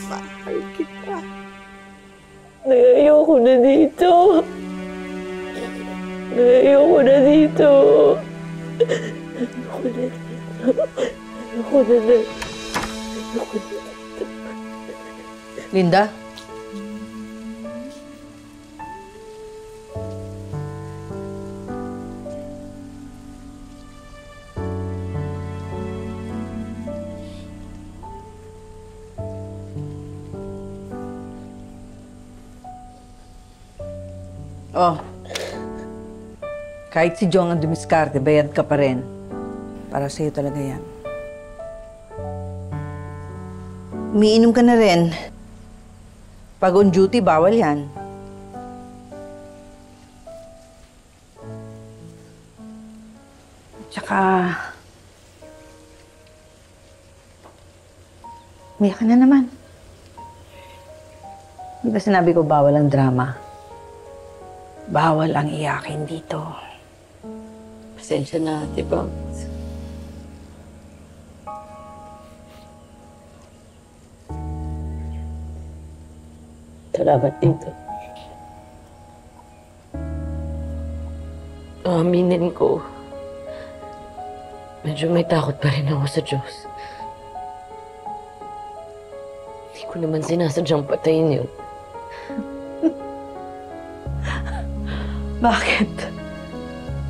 Mahal kita. Ayoko na dito. Ayoko na dito. Ayoko na dito. Ayoko na dito. Ayoko na dito. Linda? Oh. Kahit si Jong ang dumiskarte, bayad ka pa rin. Para sa'yo talaga yan. Umiinom ka na rin. Pag on duty, bawal yan. Tsaka... umiyak ka na naman. Di ba sinabi ko bawal ang drama? Bawal ang iyakin dito. Pasensya na, Ate Bangs. Salamat dito. Aminin ko, medyo may takot pa rin ako sa Diyos. Hindi ko naman sinasadyang patayin yun. Bakit?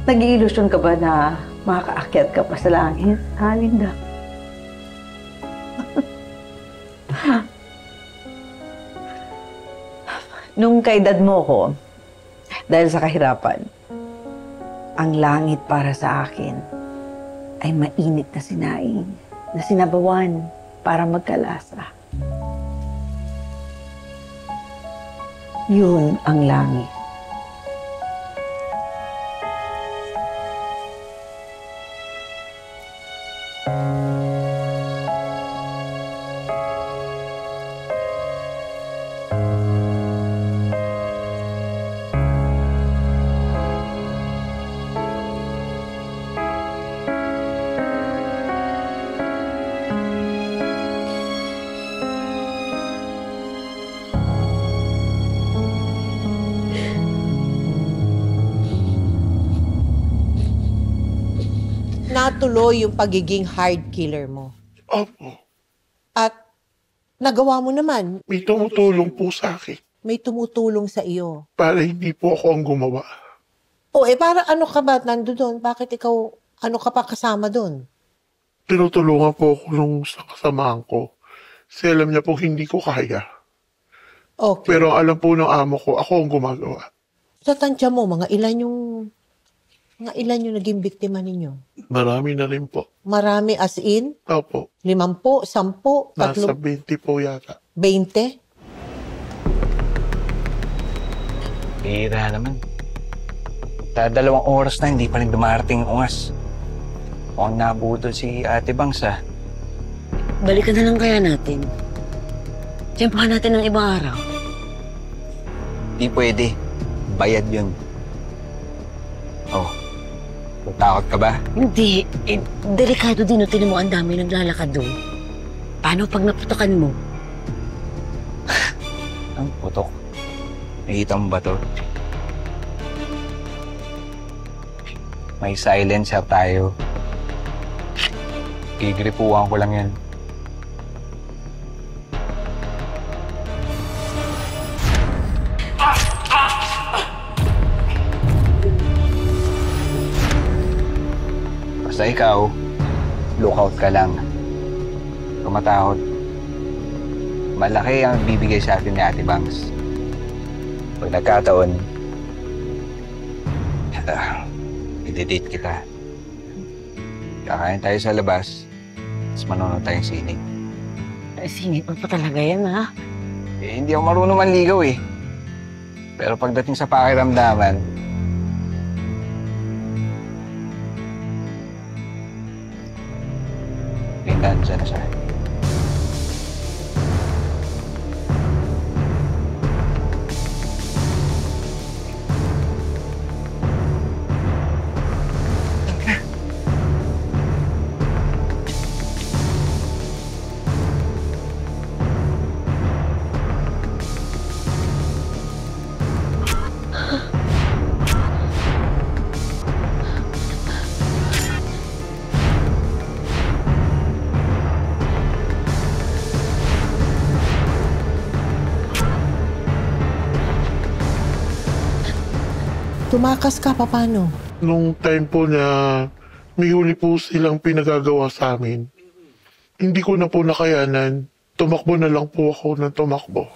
Nag-iilusyon ka ba na makakaakyat ka pa sa langit, ha, Linda? Nung kaedad mo ko, dahil sa kahirapan, ang langit para sa akin ay mainit na sinaing, na sinabawan para magkalasa. Yun ang langit. Natuloy yung pagiging hard killer mo. Opo. At nagawa mo naman. May tumutulong po sa akin. May tumutulong sa iyo. Para hindi po ako ang gumawa. O para ano ka ba nandoon? Bakit ikaw, ano ka pa kasama doon? Tinutulungan po ako nung sa kasamahan ko. Kasi alam niya po hindi ko kaya. Okay. Pero alam po ng amo ko, ako ang gumagawa. Sa tansya mo, mga ilan yung naging biktima ninyo? Marami na rin po. Marami as in? Opo. 50, 10, 3? Nasa 20 po yata. 20? Bihira naman. Sa 2 oras na hindi pa rin dumarating ang ungas. Mukhang nabudol si Ate Bangs, ah. Balikan na lang kaya natin. Tiyampahan natin ng ibang araw. Di pwede. Bayad yun. Oh. Takot ka ba? Hindi. Delikado din. Tinan mo, ang dami naglalakad doon. Paano pag naputokan mo? Ang putok. Nakita mo ba to? May silencer tayo. Gigripuhan ko lang yan. Basta ikaw, lookout ka lang. Kumatakot. Malaki ang bibigay sa atin ni Ate Bangs. Pag nagkataon, i-date kita. Kakain tayo sa labas, tapos manonood tayong sine. Singit mo pa talaga yan, ha? Eh, hindi ako marunong manligaw eh. Pero pagdating sa pakiramdaman, nandyan na siya. Tumakas ka, paano? Nung time po na may huli po silang pinagagawa sa amin, hindi ko na po nakayanan. Tumakbo na lang po ako ng tumakbo.